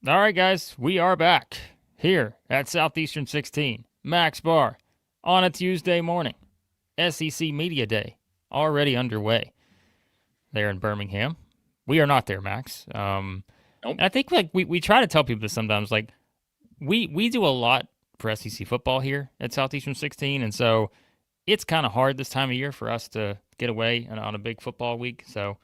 All right, guys, we are back here at Southeastern 16. Max Barr on a Tuesday morning. SEC Media Day already underway there in Birmingham. We are not there, Max. Nope. I think we try to tell people this sometimes. Like we do a lot for SEC football here at Southeastern 16, and so it's kind of hard this time of year for us to get away on a big football week. So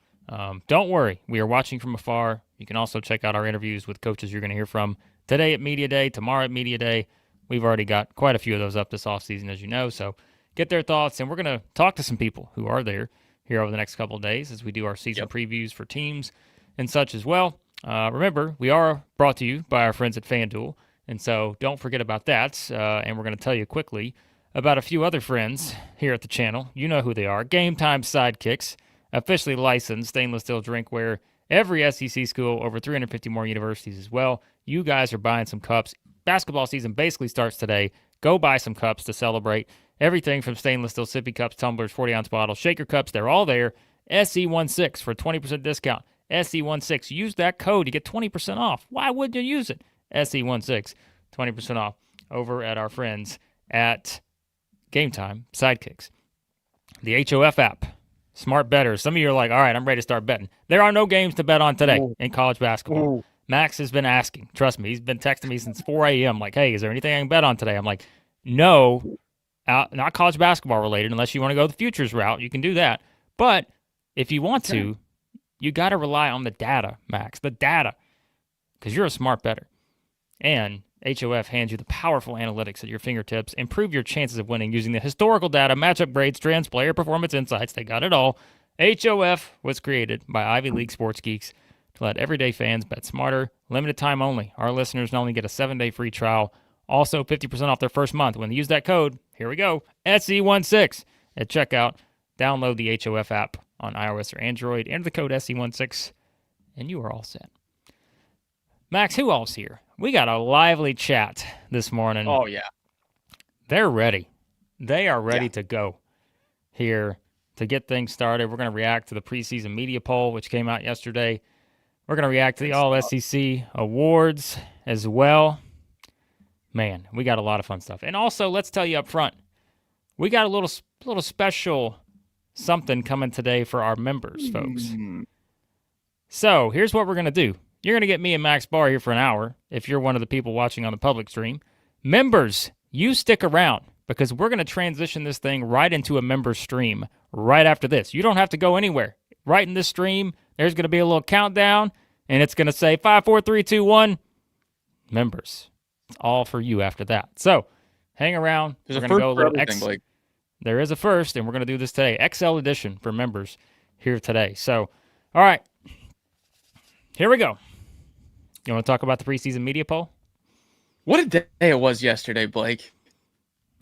don't worry. We are watching from afar. You can also check out our interviews with coaches you're going to hear from today at Media Day, tomorrow at Media Day. We've already got quite a few of those up this offseason, as you know. So get their thoughts, and we're going to talk to some people who are there here over the next couple of days as we do our season previews for teams and such as well. Remember, we are brought to you by our friends at FanDuel, and so don't forget about that. And we're going to tell you quickly about a few other friends here at the channel. You know who they are. GameTime SIDEKICKS, officially licensed stainless steel drinkware. Every SEC school, over 350 more universities as well. You guys are buying some cups. Basketball season basically starts today. Go buy some cups to celebrate. Everything from stainless steel sippy cups, tumblers, 40-ounce bottles, shaker cups, they're all there. SE16 for a 20% discount. SE16. Use that code to get 20% off. Why wouldn't you use it? SE16, 20% off over at our friends at GameTime SIDEKICKS. The HOF app. Smart bettors. Some of you are like, all right, I'm ready to start betting. There are no games to bet on today in college basketball. Max has been asking. Trust me, he's been texting me since 4 a.m. like, hey, is there anything I can bet on today? I'm like, no, not college basketball related unless you want to go the futures route. You can do that. But if you want to, you got to rely on the data, Max, the data, because you're a smart bettor. And HOF hands you the powerful analytics at your fingertips. Improve your chances of winning using the historical data, matchup grades, trends, player performance insights. They got it all. HOF was created by Ivy League sports geeks to let everyday fans bet smarter. Limited time only. Our listeners not only get a 7-day free trial, also 50% off their first month when they use that code. Here we go, SE16 at checkout. Download the HOF app on iOS or Android. Enter the code SE16, and you are all set. Max, who else here? We got a lively chat this morning. Oh, yeah. They're ready. They are ready to go here to get things started. We're going to react to the preseason media poll, which came out yesterday. We're going to react to the All-SEC awards as well. Man, we got a lot of fun stuff. And also, let's tell you up front, we got a little special something coming today for our members, folks. So here's what we're going to do. You're going to get me and Max Barr here for an hour if you're one of the people watching on the public stream. Members, you stick around because we're going to transition this thing right into a member stream right after this. You don't have to go anywhere. Right in this stream, there's going to be a little countdown, and it's going to say 5, 4, 3, 2, 1. Members. It's all for you after that. So hang around. There's we're going to go a little like... There is a first, and we're going to do this today. XL edition for members here today. So, all right. Here we go. You want to talk about the preseason media poll? What a day it was yesterday, Blake.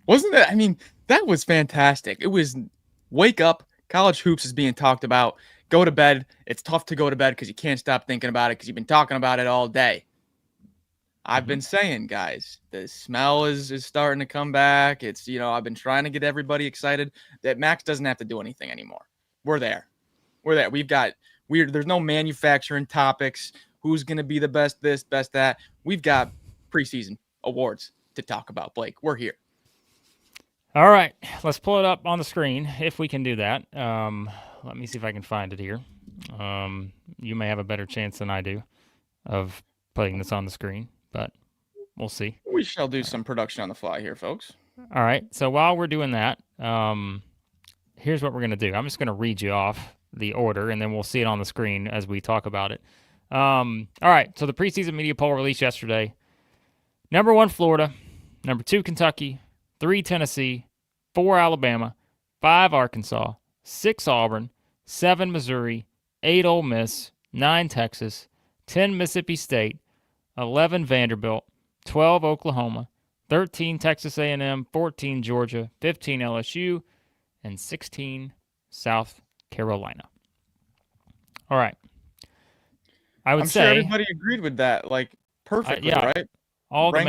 Wasn't it? I mean, that was fantastic. It was wake up. College hoops is being talked about. Go to bed. It's tough to go to bed because you can't stop thinking about it because you've been talking about it all day. I've been saying, guys, the smell is starting to come back. It's, I've been trying to get everybody excited that Max doesn't have to do anything anymore. We're there. There's no manufacturing topics. Who's going to be the best this, best that? We've got preseason awards to talk about, Blake. We're here. All right. Let's pull it up on the screen if we can do that. Let me see if I can find it here. You may have a better chance than I do of putting this on the screen, but we'll see. We shall do some production on the fly here, folks. All right. So while we're doing that, here's what we're going to do. I'm just going to read you off the order, and then we'll see it on the screen as we talk about it. All right, so the preseason media poll released yesterday. Number 1, Florida. Number 2, Kentucky. 3, Tennessee. 4, Alabama. 5, Arkansas. 6, Auburn. 7, Missouri. 8, Ole Miss. 9, Texas. 10, Mississippi State. 11, Vanderbilt. 12, Oklahoma. 13, Texas A&M. 14, Georgia. 15, LSU. And 16, South Carolina. All right. I'm sure everybody agreed with that, like, perfectly, right? All the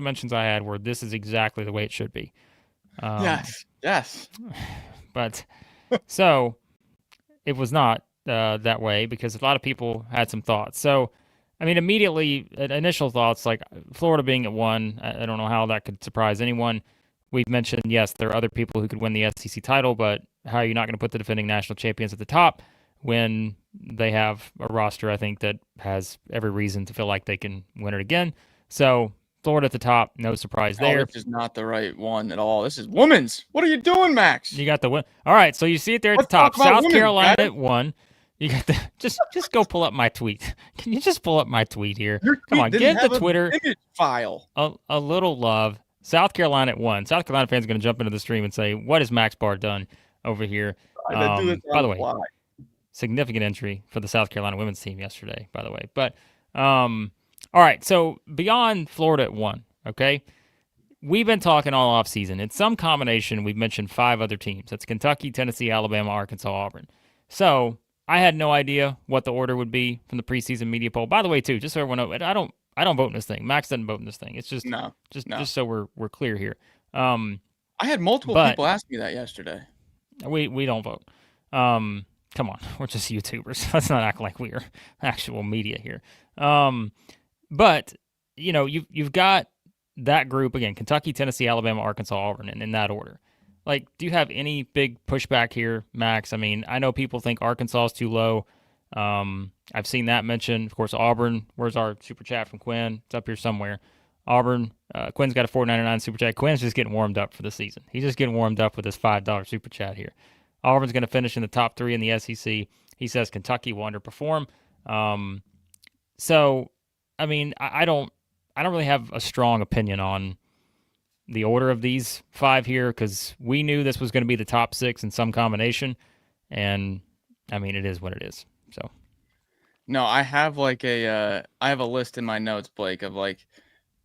mentions I had were this is exactly the way it should be. Yes. But so it was not that way because a lot of people had some thoughts. So I mean, immediately, initial thoughts like Florida being at 1. I don't know how that could surprise anyone. We've mentioned, yes, there are other people who could win the SEC title, but how are you not going to put the defending national champions at the top when they have a roster, I think, that has every reason to feel like they can win it again? So, Florida at the top, no surprise Oh, there. this is not the right one at all. This is women's. What are you doing, Max? You got the win. All right, so you see it there at Let's the top. talk about South women's, Carolina guys. at 1. You got the just go pull up my tweet. Can you just pull up my tweet here? Your Come tweet on, didn't give the have an Twitter image file. a little love. South Carolina at 1. South Carolina fans are going to jump into the stream and say, "What has Max Barr done over here?" I do this By on the the way, fly. significant entry for the South Carolina women's team yesterday. By the way, but all right. So beyond Florida at 1, okay. We've been talking all off season. In some combination, we've mentioned 5 other teams. That's Kentucky, Tennessee, Alabama, Arkansas, Auburn. So I had no idea what the order would be from the preseason media poll. By the way, too, just so everyone knows, I don't vote in this thing. Max doesn't vote in this thing. It's just No. just so we're clear here. I had multiple but people ask me that yesterday. we don't vote. Come on, we're just YouTubers. Let's not act like we are actual media here. But you've got that group again: Kentucky, Tennessee, Alabama, Arkansas, Auburn, and in that order. Like, do you have any big pushback here, Max? I mean, I know people think Arkansas is too low. I've seen that mentioned. Of course, Auburn. Where's our super chat from Quinn? It's up here somewhere. Auburn. Quinn's got a $4.99 super chat. Quinn's just getting warmed up for the season. He's just getting warmed up with his $5 super chat here. Auburn's going to finish in the top 3 in the SEC. He says Kentucky will underperform. So, I mean, I don't really have a strong opinion on the order of these 5 here because we knew this was going to be the top 6 in some combination, and I mean it is what it is. So no, I have like I have a list in my notes, Blake, of like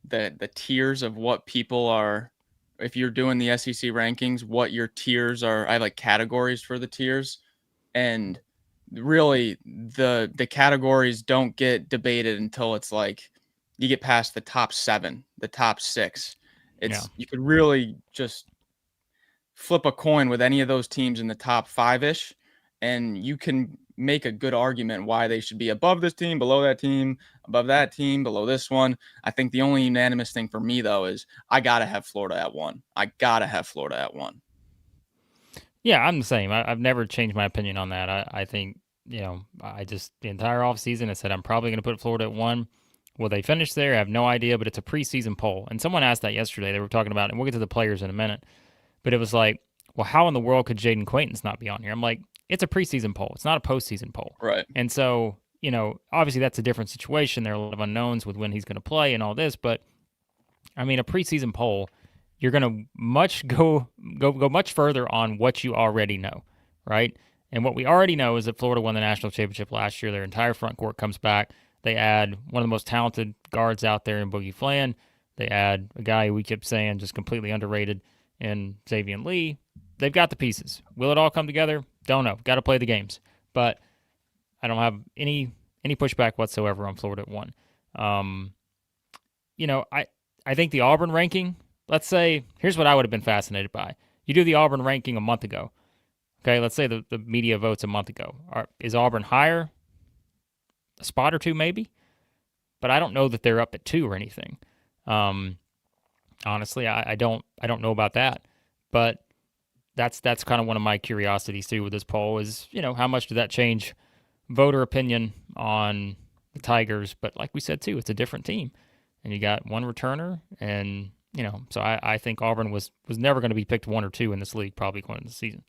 the tiers of what people are. If you're doing the SEC rankings, what your tiers are. I have like categories for the tiers, and really the categories don't get debated until it's like you get past the top 7, the top 6. You could really just flip a coin with any of those teams in the top 5-ish, and you can make a good argument why they should be above this team, below that team, above that team, below this one. I think the only unanimous thing for me, though, is I got to have Florida at 1. I got to have Florida at 1. Yeah, I'm the same. I've never changed my opinion on that. I think, I just, the entire offseason, I said I'm probably going to put Florida at 1. Will they finish there? I have no idea, but it's a preseason poll. And someone asked that yesterday. They were talking about, and we'll get to the players in a minute, but it was like, well, how in the world could Jaden Quaintance not be on here? I'm like, it's a preseason poll. It's not a postseason poll. Right. And so, obviously that's a different situation. There are a lot of unknowns with when he's going to play and all this, but I mean, a preseason poll, you're going to go much further on what you already know, right? And what we already know is that Florida won the national championship last year. Their entire front court comes back. They add one of the most talented guards out there in Boogie Flan. They add a guy who we kept saying just completely underrated in Xavier Lee. They've got the pieces. Will it all come together? Don't know. Got to play the games. But I don't have any pushback whatsoever on Florida at 1. I think the Auburn ranking, let's say, here's what I would have been fascinated by. You do the Auburn ranking a month ago. Okay, let's say the media votes a month ago. Is Auburn higher? A spot or 2 maybe? But I don't know that they're up at 2 or anything. Honestly, I don't know about that. But that's kind of one of my curiosities too with this poll is, how much did that change voter opinion on the Tigers? But like we said too, it's a different team. And you got one returner, and so I think Auburn was never going to be picked 1 or 2 in this league, probably going into the season.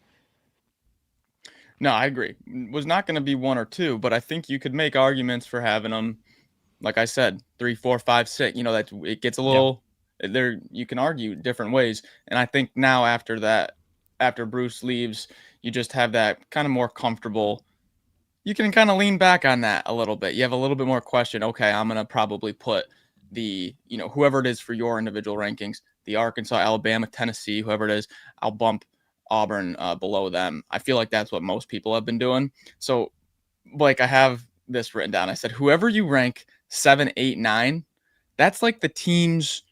No, I agree. Was not going to be 1 or 2, but I think you could make arguments for having them, like I said, 3, 4, 5, 6. That it gets a little there. You can argue different ways, and I think now after Bruce leaves, you just have that kind of more comfortable. You can kind of lean back on that a little bit. You have a little bit more question. Okay, I'm going to probably put the, whoever it is for your individual rankings, the Arkansas, Alabama, Tennessee, whoever it is, I'll bump Auburn below them. I feel like that's what most people have been doing. So, Blake, I have this written down. I said, whoever you rank 7, 8, 9, that's like the teams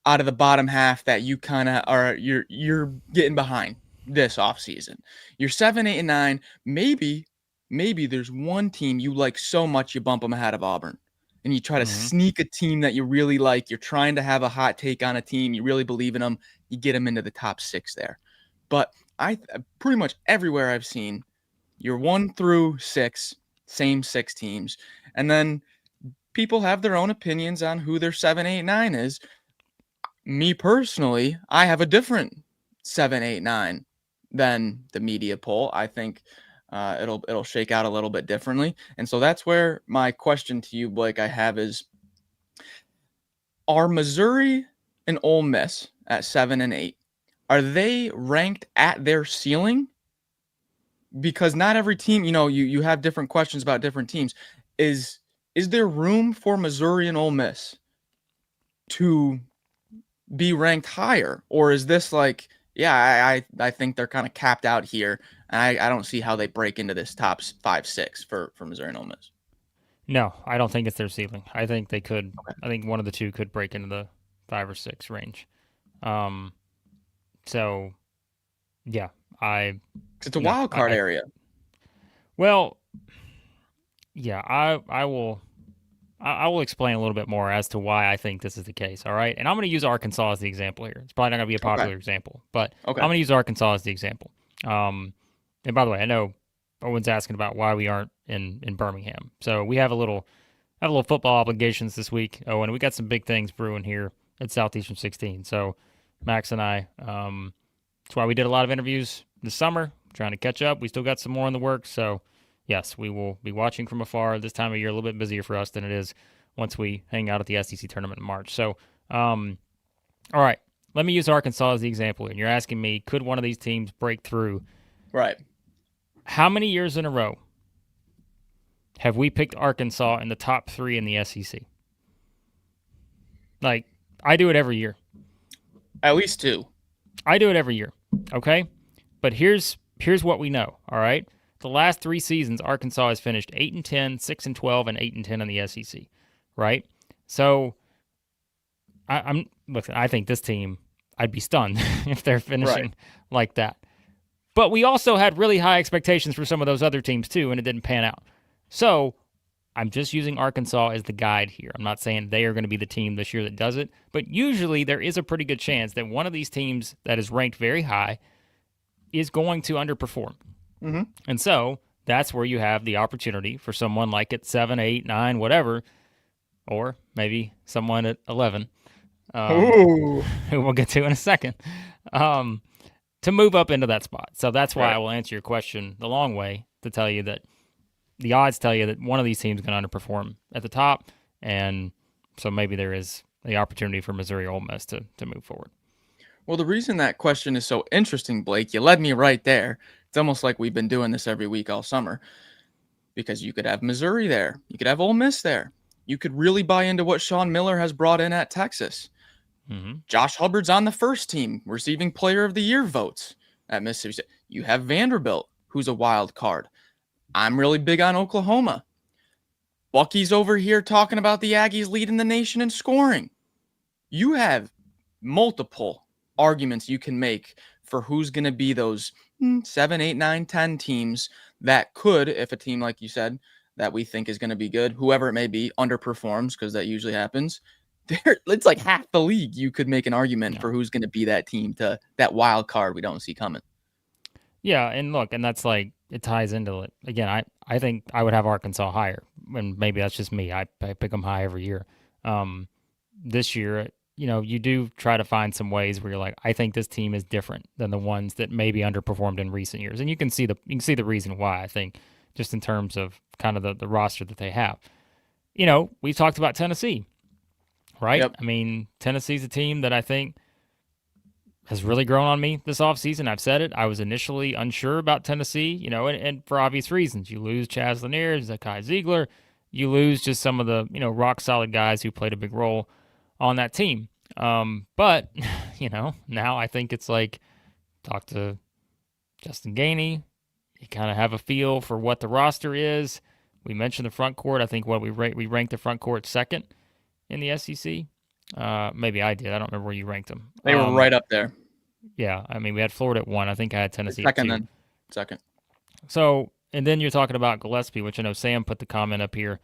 out of the bottom half that you kind of are, you're getting behind this offseason. You're 7, 8, and 9. Maybe there's one team you like so much you bump them ahead of Auburn. and you try to sneak a team that you really like. You're trying to have a hot take on a team. You really believe in them. You get them into the top 6 there. But I pretty much everywhere I've seen, you're 1 through 6, same 6 teams. And then people have their own opinions on who their 7, 8, 9 is. Me personally, I have a different 7, 8, 9 than the media poll. I think it'll shake out a little bit differently. And so that's where my question to you, Blake, I have is, are Missouri and Ole Miss at 7 and 8, are they ranked at their ceiling? Because not every team, you have different questions about different teams. Is there room for Missouri and Ole Miss to be ranked higher? Or is this like, yeah, I think they're kind of capped out here, and I don't see how they break into this top 5, 6 for Missouri and Ole Miss? No, I don't think it's their ceiling. I think they could. Okay. I think one of the two could break into the 5 or 6 range. So, yeah, It's a wild card area. Well, yeah, I will explain a little bit more as to why I think this is the case. All right, and I'm going to use Arkansas as the example here. It's probably not going to be a popular example, but I'm going to use Arkansas as the example. And by the way, I know Owen's asking about why we aren't in Birmingham. So we have a little football obligations this week. Oh, and we got some big things brewing here at Southeastern 16. So Max and I, that's why we did a lot of interviews this summer, trying to catch up. We still got some more in the works. So yes, we will be watching from afar this time of year, a little bit busier for us than it is once we hang out at the SEC tournament in March. So, all right, let me use Arkansas as the example. And you're asking me, could one of these teams break through? Right. How many years in a row have we picked Arkansas in the top 3 in the SEC? Like, I do it every year. At least 2. I do it every year, okay? But here's what we know, all right? The last 3 seasons, Arkansas has finished 8-10, 6-12, and 8-10 in the SEC, right? So, I think this team, I'd be stunned if they're finishing like that. But we also had really high expectations for some of those other teams too, and it didn't pan out. So I'm just using Arkansas as the guide here. I'm not saying they are going to be the team this year that does it, but usually there is a pretty good chance that one of these teams that is ranked very high is going to underperform. Mm-hmm. And so that's where you have the opportunity for someone like at 7, 8, 9, whatever, or maybe someone at 11, who we'll get to in a second, to move up into that spot. So that's why I will answer your question the long way to tell you that the odds tell you that one of these teams is going to underperform at the top, and so maybe there is the opportunity for Missouri or Ole Miss to move forward. Well, the reason that question is so interesting, Blake, you led me right there. It's almost like we've been doing this every week all summer, because you could have Missouri there. You could have Ole Miss there. You could really buy into what Sean Miller has brought in at Texas. Mm-hmm. Josh Hubbard's on the first team, receiving Player of the Year votes at Mississippi State. You have Vanderbilt, who's a wild card. I'm really big on Oklahoma. Bucky's over here talking about the Aggies leading the nation in scoring. You have multiple arguments you can make for who's going to be those 7, 8, 9, 10 teams that could, if a team, like you said, that we think is going to be good, whoever it may be, underperforms, because that usually happens. It's like half the league. You could make an argument for who's going to be that team, to that wild card we don't see coming. Yeah, and look, and that's like, it ties into it. Again, I think I would have Arkansas higher, and maybe that's just me. I pick them high every year. This year, you do try to find some ways where you're like, I think this team is different than the ones that maybe underperformed in recent years, and you can see the reason why. I think just in terms of kind of the roster that they have. We've talked about Tennessee. Right? Yep. I mean, Tennessee's a team that I think has really grown on me this offseason. I've said it. I was initially unsure about Tennessee, and for obvious reasons. You lose Chaz Lanier, Zakai Ziegler. You lose just some of the, rock-solid guys who played a big role on that team. But, now I think it's like, talk to Justin Gainey. You kind of have a feel for what the roster is. We mentioned the front court. I think we ranked the front court second in the SEC. Maybe I did. I don't remember where you ranked them. They were right up there. Yeah, I mean, we had Florida at 1. I think I had Tennessee second, at 2. Second. So, and then you're talking about Gillespie, which I know Sam put the comment up here.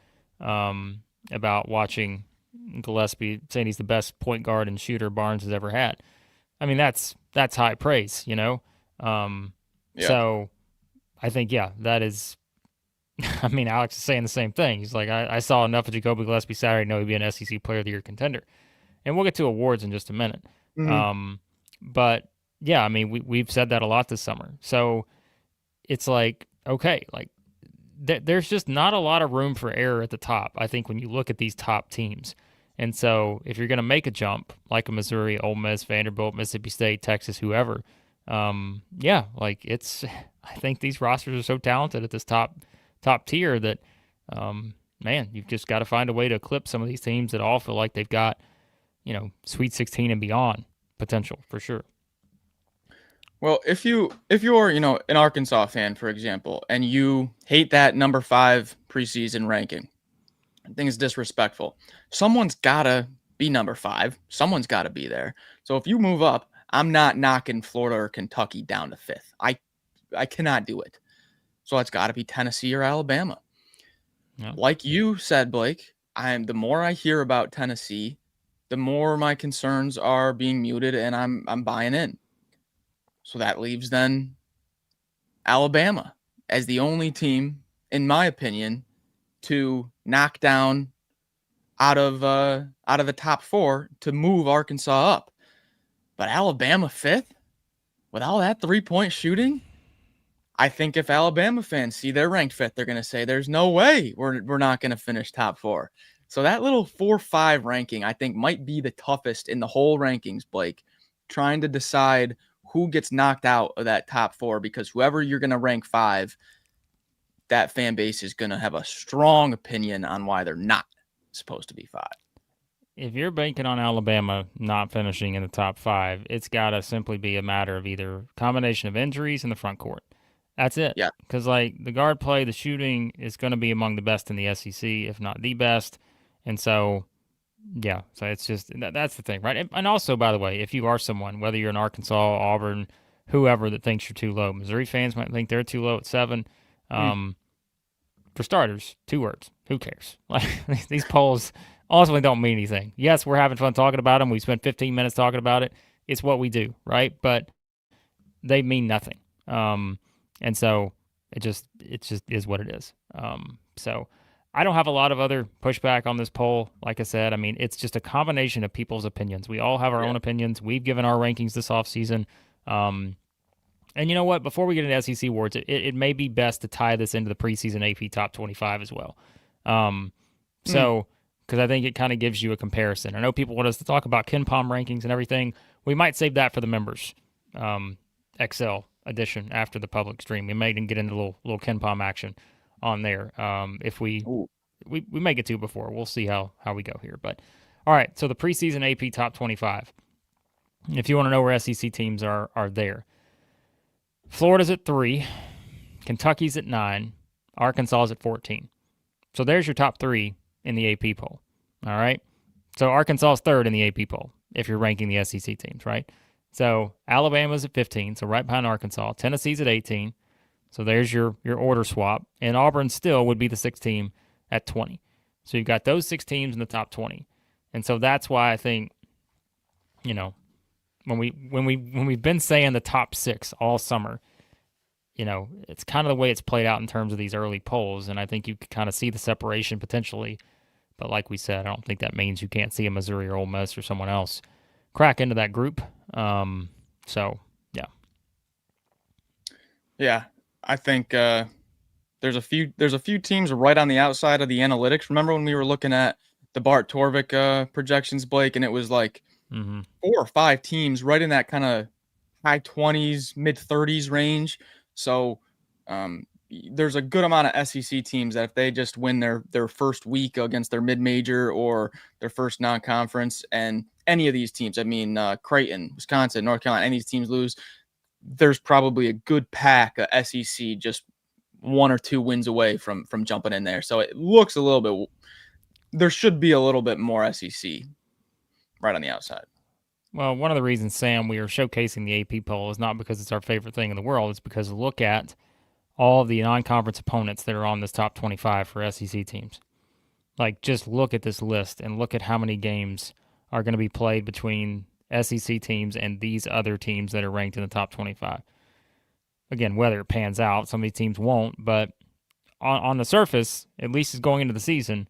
about watching Gillespie saying he's the best point guard and shooter Barnes has ever had. I mean, that's high praise, you know. Um, Yeah. so I think that is. I mean, Alex is saying the same thing. He's like, I saw enough of Jacoby Gillespie Saturday to know he'd be an SEC Player of the Year contender. And we'll get to awards in just a minute. Mhm. Um, but yeah, I mean, we've said that a lot this summer. So it's like, okay, like there's just not a lot of room for error at the top, I think, when you look at these top teams. And so if you're going to make a jump, like a Missouri, Ole Miss, Vanderbilt, Mississippi State, Texas, whoever, like I think these rosters are so talented at this top tier that, man, you've just got to find a way to eclipse some of these teams that all feel like they've got, Sweet 16 and beyond potential for sure. Well, if you're an Arkansas fan, for example, and you hate that number 5 preseason ranking, I think it's disrespectful. Someone's gotta be number 5. Someone's gotta be there. So if you move up, I'm not knocking Florida or Kentucky down to 5th. I cannot do it. So it's got to be Tennessee or Alabama. Yeah. Like you said, Blake, the more I hear about Tennessee, the more my concerns are being muted, and I'm buying in. So that leaves then Alabama as the only team, in my opinion, to knock down out of the top 4 to move Arkansas up. But Alabama 5th with all that 3-point shooting, I think if Alabama fans see they're ranked 5th, they're going to say there's no way we're not going to finish top 4. So that little 4-5 ranking, I think, might be the toughest in the whole rankings, Blake, trying to decide who gets knocked out of that top 4, because whoever you're going to rank 5, that fan base is going to have a strong opinion on why they're not supposed to be 5. If you're banking on Alabama not finishing in the top 5, it's got to simply be a matter of either combination of injuries in the front court. That's it. Yeah. Because, like, the guard play, the shooting is going to be among the best in the SEC, if not the best. And so, yeah, so it's just that's the thing, right? And also, by the way, if you are someone, whether you're in Arkansas, Auburn, whoever that thinks you're too low, Missouri fans might think they're too low at 7. For starters, 2 words: who cares? Like, these polls ultimately don't mean anything. Yes, we're having fun talking about them. We spent 15 minutes talking about it. It's what we do, right? But they mean nothing. And so it just is what it is. So I don't have a lot of other pushback on this poll. Like I said, I mean, it's just a combination of people's opinions. We all have our own opinions. We've given our rankings this offseason. And you know what? Before we get into SEC awards, it may be best to tie this into the preseason AP top 25 as well. So, because I think it kind of gives you a comparison. I know people want us to talk about KenPom rankings and everything. We might save that for the members Excel edition after the public stream. We may even get into a little KenPom action on there. If we may get to it before. We'll see how we go here. But all right, so the preseason AP top 25. If you want to know where SEC teams are there. Florida's at 3, Kentucky's at 9, Arkansas's at 14. So there's your top 3 in the AP poll. All right. So Arkansas's 3rd in the AP poll if you're ranking the SEC teams, right? So Alabama's at 15, so right behind Arkansas. Tennessee's at 18, so there's your order swap. And Auburn still would be the 6th team at 20. So you've got those 6 teams in the top 20. And so that's why I think, when we've been saying the top 6 all summer, it's kind of the way it's played out in terms of these early polls, and I think you could kind of see the separation potentially. But like we said, I don't think that means you can't see a Missouri or Ole Miss or someone else crack into that group. So yeah. Yeah, I think there's a few teams right on the outside of the analytics. Remember when we were looking at the Bart Torvik projections, Blake, and it was like 4 or 5 teams right in that kind of high 20s, mid 30s range. So there's a good amount of SEC teams that if they just win their first week against their mid-major or their first non-conference, and any of these teams, I mean, Creighton, Wisconsin, North Carolina, any of these teams lose, there's probably a good pack of SEC just 1 or 2 wins away from jumping in there. So it looks a little bit, there should be a little bit more SEC right on the outside. Well, one of the reasons, Sam, we are showcasing the AP poll is not because it's our favorite thing in the world. It's because look at all of the non-conference opponents that are on this top 25 for SEC teams. Like, just look at this list and look at how many games are going to be played between SEC teams and these other teams that are ranked in the top 25. Again, whether it pans out, some of these teams won't, but on the surface, at least as going into the season,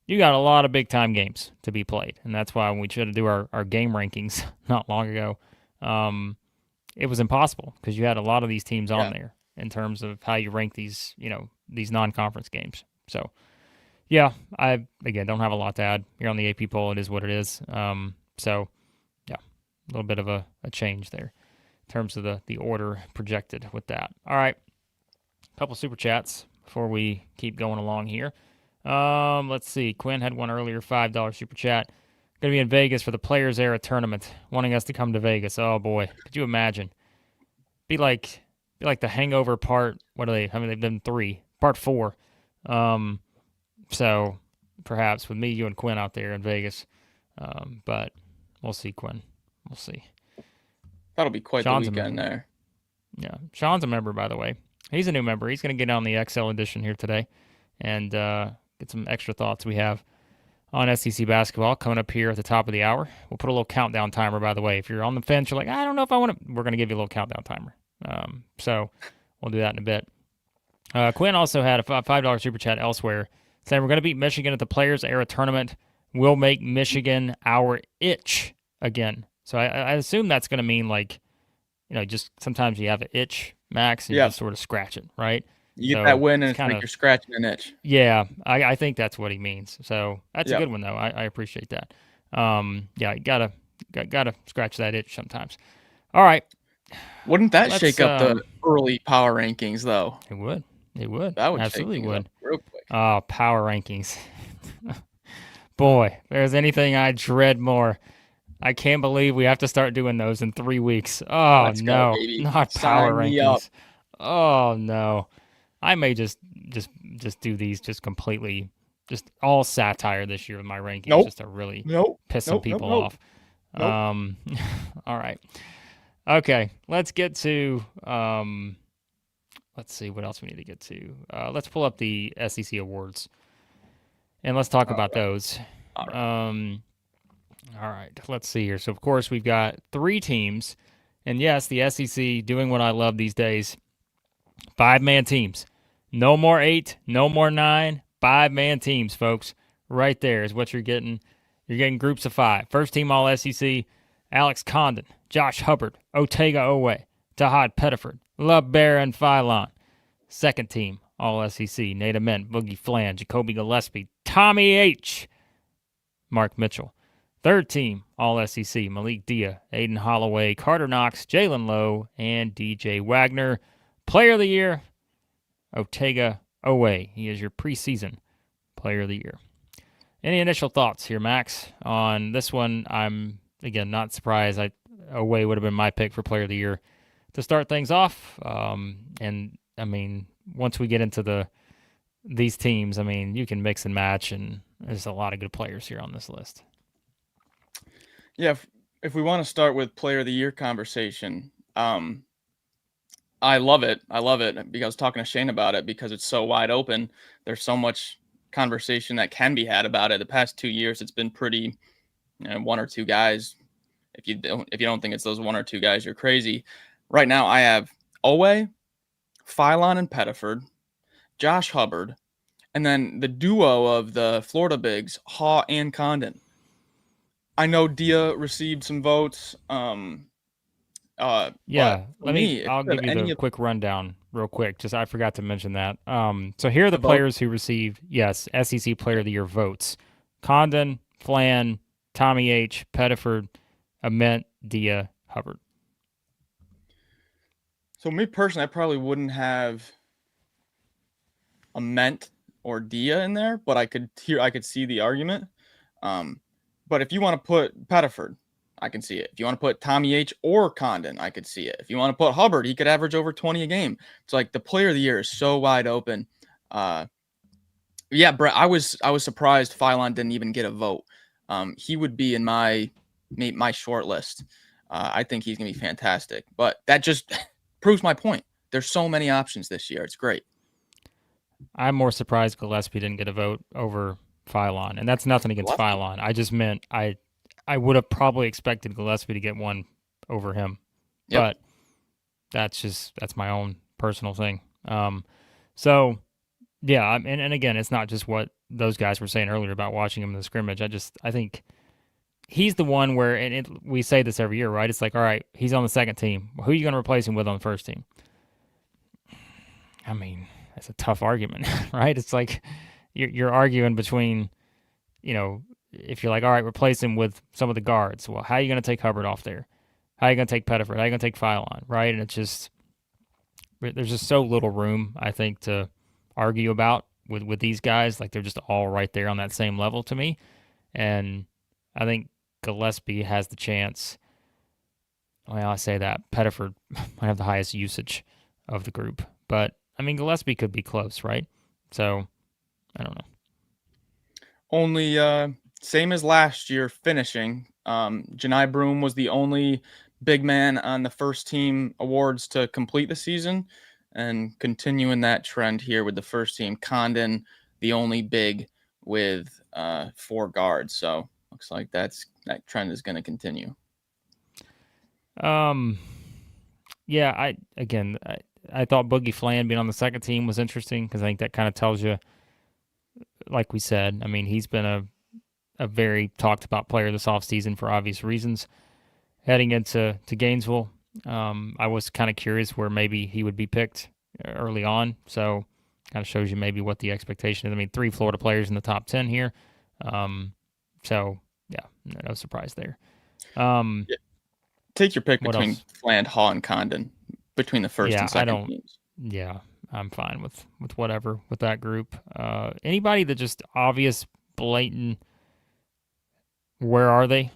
you got a lot of big time games to be played. And that's why when we tried to do our game rankings not long ago, it was impossible because you had a lot of these teams on there in terms of how you rank these, these non-conference games. So, yeah, I, again, don't have a lot to add here on the AP poll. It is what it is. So, yeah, a little bit of a change there in terms of the order projected with that. All right, a couple super chats before we keep going along here. Let's see. Quinn had one earlier, $5 super chat. Going to be in Vegas for the Players Era tournament, wanting us to come to Vegas. Oh boy, could you imagine? Be like the Hangover part. What are they? I mean, they've done 3, part 4. So perhaps with me, you, and Quinn out there in Vegas. But we'll see, Quinn. We'll see. That'll be quite Sean's the weekend there. Yeah, Sean's a member, by the way. He's a new member. He's going to get on the XL edition here today and get some extra thoughts we have on SEC basketball coming up here at the top of the hour. We'll put a little countdown timer, by the way. If you're on the fence, you're like, I don't know if I want to, we're going to give you a little countdown timer. So we'll do that in a bit. Quinn also had a $5 super chat elsewhere saying we're going to beat Michigan at the Players Era tournament. We'll make Michigan our itch again. So I assume that's going to mean like, just sometimes you have an itch, Max, and you just sort of scratch it, right? You get that win and it's like you're scratching an itch. Yeah, I think that's what he means. So that's a good one, though. I appreciate that. Yeah, you gotta scratch that itch sometimes. All right. Wouldn't that shake up the early power rankings, though? It would. It would. That would absolutely would. Real quick. Oh, power rankings. Boy, if there's anything I dread more. I can't believe we have to start doing those in 3 weeks. Oh, Let's no. go, Not power rankings. Oh, no. I may just do these just completely, just all satire this year with my rankings, just to really piss some people off. All right. Okay, let's get to, let's see what else we need to get to. Let's pull up the SEC awards, and let's talk about those. All right, let's see here. So, of course, we've got 3 teams, and yes, the SEC doing what I love these days, 5-man teams. No more 8, no more 9, 5-man teams, folks. Right there is what you're getting. You're getting groups of 5. First team All-SEC, Alex Condon, Josh Hubbard, Otega Oweh, Tahad Pettiford, LeBaron and Philon. Second team All-SEC, Nate Ament, Boogie Flan, Jacoby Gillespie, Tommy H., Mark Mitchell. Third team All-SEC, Malik Dia, Aiden Holloway, Carter Knox, Jalen Lowe, and DJ Wagner. Player of the Year, Otega Oweh. He is your preseason Player of the Year. Any initial thoughts here, Max, on this one? I'm, again, not surprised. Oweh would have been my pick for Player of the Year to start things off. And, I mean, once we get into these teams, I mean, you can mix and match, and there's a lot of good players here on this list. Yeah, if we want to start with Player of the Year conversation, I love it. I love it because I was talking to Shane about it because it's so wide open. There's so much conversation that can be had about it. The past 2 years, it's been pretty, 1 or 2 guys. If you don't think it's those 1 or 2 guys, you're crazy. Right now, I have Oweh, Philon and Pettiford, Josh Hubbard, and then the duo of the Florida bigs, Haw and Condon. I know Dia received some votes. I'll give you the quick rundown real quick. Just I forgot to mention that. So here are the players who received, SEC Player of the Year votes. Condon, Flan, Tommy H., Pettiford, Ament, Dia, Hubbard. So me personally, I probably wouldn't have Ament or Dia in there, but I could see the argument. But if you want to put Pettiford, I can see it. If you want to put Tommy H. or Condon, I could see it. If you want to put Hubbard, he could average over 20 a game. It's like the Player of the Year is so wide open. Brett, I was surprised Philon didn't even get a vote. He would be in my short list. I think he's gonna be fantastic. But that just proves my point. There's so many options this year. It's great. I'm more surprised Gillespie didn't get a vote over Phylon, and that's nothing against Gillespie. Phylon. I just meant I would have probably expected Gillespie to get one over him, Yep. but that's my own personal thing. So yeah, and again, it's not just what those guys were saying earlier about watching him in the scrimmage. I think he's the one where, we say this every year, right? It's like, all right, he's on the second team. Who are you going to replace him with on the first team? I mean, that's a tough argument, right? It's like you're arguing between, if you're like, all right, replace him with some of the guards. Well, how are you going to take Hubbard off there? How are you going to take Pettiford? How are you going to take Phylon, right? And there's just so little room, I think, to argue about with these guys. Like, they're just all right there on that same level to me. And I think Gillespie has the chance. Well, I say that Pettiford might have the highest usage of the group, but I mean, Gillespie could be close, right? So I don't know. Only same as last year finishing. Janai Broom was the only big man on the first team awards to complete the season, and continuing that trend here with the first team. Condon, the only big with 4 guards. So looks like that trend is going to continue. Yeah, I thought Boogie Flan being on the second team was interesting because I think that kind of tells you, like we said, I mean, he's been a very talked about player this offseason for obvious reasons. Heading into Gainesville, I was kind of curious where maybe he would be picked early on. So kind of shows you maybe what the expectation is. I mean, 3 Florida players in the top 10 here. So yeah, no surprise there. Yeah. Take your pick between else? Fland, Hall, and Condon between the first and second teams. Yeah, I'm fine with whatever with that group. Anybody that just obvious, blatant, where are they?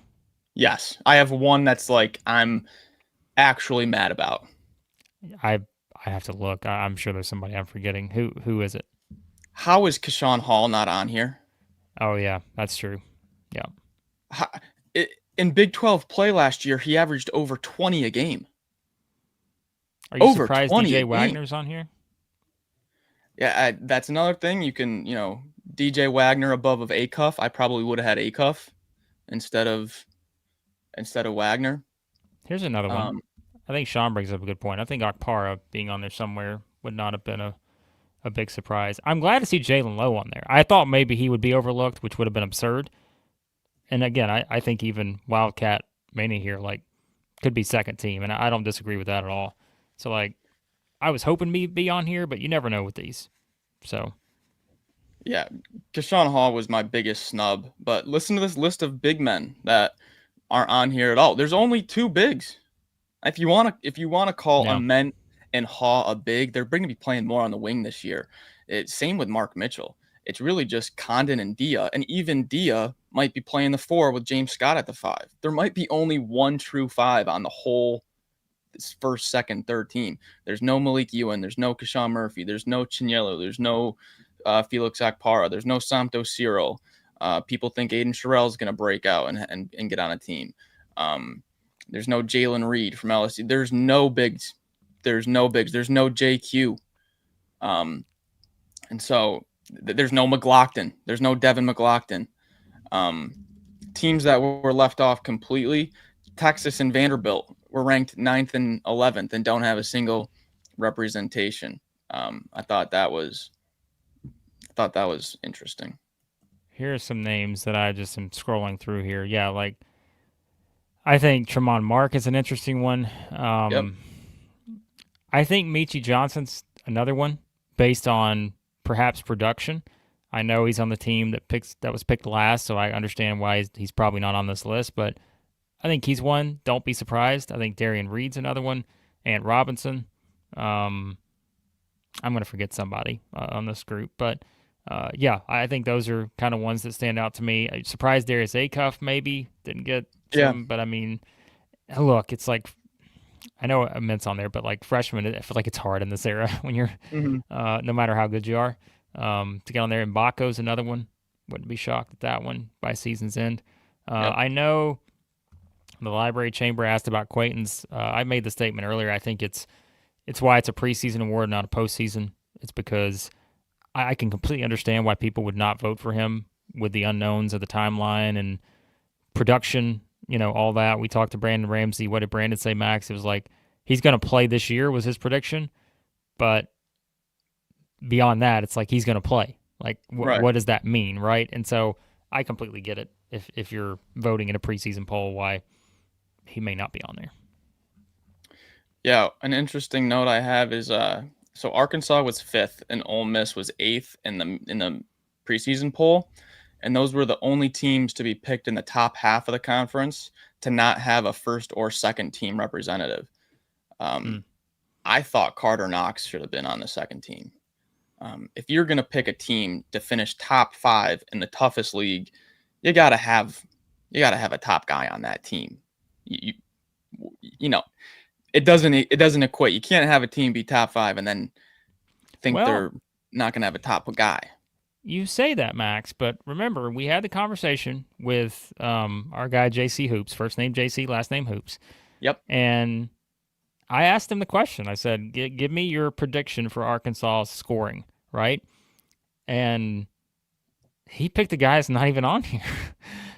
Yes, I have one that's like I'm actually mad about. I have to look. I'm sure there's somebody I'm forgetting. Who is it? How is Keshawn Hall not on here? Oh yeah, that's true. Yeah. In Big 12 play last year, he averaged over 20 a game. Are you surprised DJ Wagner's on here? Yeah, that's another thing. You can, DJ Wagner above Acuff. I probably would have had Acuff instead of Wagner. Here's another one. I think Sean brings up a good point. I think Okpara being on there somewhere would not have been a big surprise. I'm glad to see Jalen Lowe on there. I thought maybe he would be overlooked, which would have been absurd. And again, I think even Wildcat Mania here, could be second team, and I don't disagree with that at all. So, I was hoping be on here, but you never know with these. So, yeah, Keshawn Hall was my biggest snub. But listen to this list of big men that aren't on here at all. There's only 2 bigs. If you want to call Ament and Hall a big, they're going to be playing more on the wing this year. Same with Mark Mitchell. It's really just Condon and Dia, and even Dia might be playing the 4 with James Scott at the 5. There might be only one true 5 on the whole first, second, third team. There's no Malik Ewan. There's no Kashawn Murphy. There's no Chinyelo. There's no Felix Akpara. There's no Santo Ciro. People think Aiden Sherrill is going to break out and get on a team. There's no Jalen Reed from LSU. There's no bigs. There's no JQ. And so there's no McLaughlin. There's no Devin McLaughlin. Teams that were left off completely, Texas and Vanderbilt were ranked 9th and 11th and don't have a single representation. I thought that was interesting. Here are some names that I just am scrolling through here. Yeah, I think Tremont Mark is an interesting one. Yep. I think Michi Johnson's another one based on perhaps production. I know he's on the team that was picked last, so I understand why he's probably not on this list, but I think he's one. Don't be surprised. I think Darian Reed's another one. Ant Robinson. I'm going to forget somebody on this group, but yeah, I think those are kind of ones that stand out to me. I'm surprised Darius Acuff maybe didn't get some, but I mean, look, it's like, I know Ament's on there, but freshmen, I feel like it's hard in this era when you're, no matter how good you are, to get on there. Mbako's another one. Wouldn't be shocked at that one by season's end. I know the Library Chamber asked about Quayton's. I made the statement earlier. I think it's why it's a preseason award, not a postseason. It's because I can completely understand why people would not vote for him with the unknowns of the timeline and production, all that. We talked to Brandon Ramsey. What did Brandon say, Max? It was like he's going to play this year was his prediction, but beyond that, it's like he's going to play. Like, Right. what does that mean, right? And so I completely get it if you're voting in a preseason poll why he may not be on there. Yeah, an interesting note I have is so Arkansas was 5th and Ole Miss was 8th in the preseason poll, and those were the only teams to be picked in the top half of the conference to not have a first or second team representative. I thought Carter Knox should have been on the second team. If you're going to pick a team to finish top 5 in the toughest league, you gotta have a top guy on that team. You know, it doesn't equate. You can't have a team be top 5 and then think they're not going to have a top guy. You say that, Max, but remember, we had the conversation with our guy JC Hoops, first name JC, last name Hoops. Yep. And I asked him the question. I said, give me your prediction for Arkansas scoring, right? And he picked a guy that's not even on here.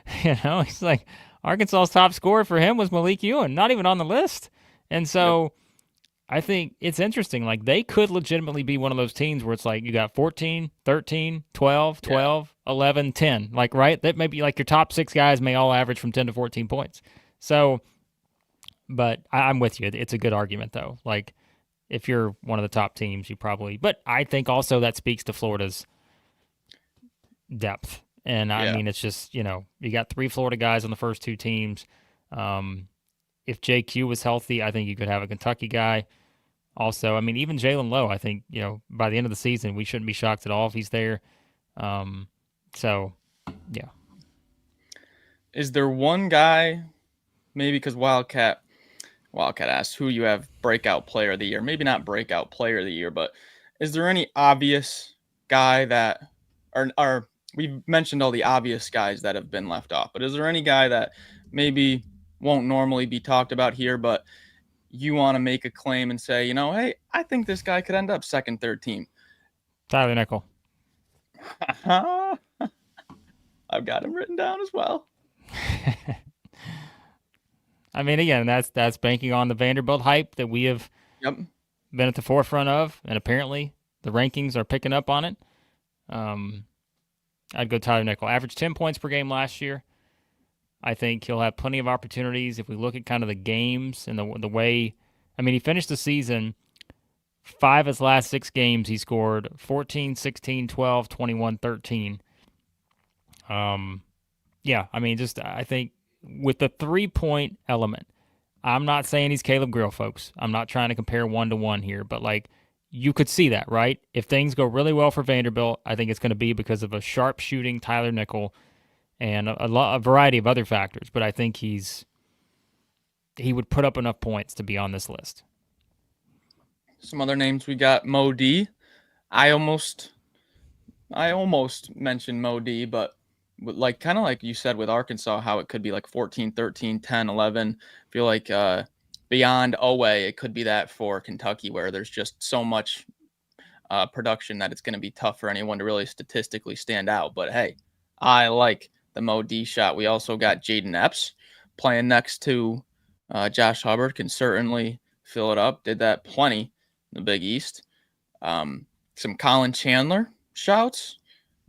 He's like, Arkansas's top scorer for him was Malik Ewan, not even on the list. And so I think it's interesting. Like, they could legitimately be one of those teams where it's like you got 14, 13, 12, 12, 11, 10. Like, right? That may be like your top 6 guys may all average from 10 to 14 points. So, but I'm with you. It's a good argument, though. Like, if you're one of the top teams, you probably. But I think also that speaks to Florida's depth. And I mean, it's just, you got 3 Florida guys on the first 2 teams. If JQ was healthy, I think you could have a Kentucky guy. Also, I mean, even Jalen Lowe, I think, by the end of the season, we shouldn't be shocked at all if he's there. So, yeah. Is there one guy, maybe because Wildcat asked who you have breakout player of the year? Maybe not breakout player of the year, but is there any obvious guy that are we've mentioned all the obvious guys that have been left off, but is there any guy that maybe won't normally be talked about here, but you want to make a claim and say, hey, I think this guy could end up second, third team? Tyler Nickel. I've got him written down as well. I mean, again, that's banking on the Vanderbilt hype that we have been at the forefront of, and apparently the rankings are picking up on it. I'd go Tyler Nickel. Averaged 10 points per game last year. I think he'll have plenty of opportunities if we look at kind of the games and the way. I mean, he finished the season 5 of his last 6 games. He scored 14, 16, 12, 21, 13. Yeah, I mean, just I think with the 3-point element, I'm not saying he's Caleb Grill, folks. I'm not trying to compare 1-to-1 here, but like you could see that, right? If things go really well for Vanderbilt, I think it's going to be because of a sharp shooting Tyler Nickel and a variety of other factors. But I think he would put up enough points to be on this list. Some other names we got: Mo D. I almost mentioned Mo D, but like kind of like you said with Arkansas, how it could be like 14, 13, 10, 11. I feel like beyond Oweh, it could be that for Kentucky, where there's just so much production that it's going to be tough for anyone to really statistically stand out. But hey, I like the Mo D shot. We also got Jaden Epps playing next to Josh Hubbard, can certainly fill it up. Did that plenty in the Big East. Some Colin Chandler shouts.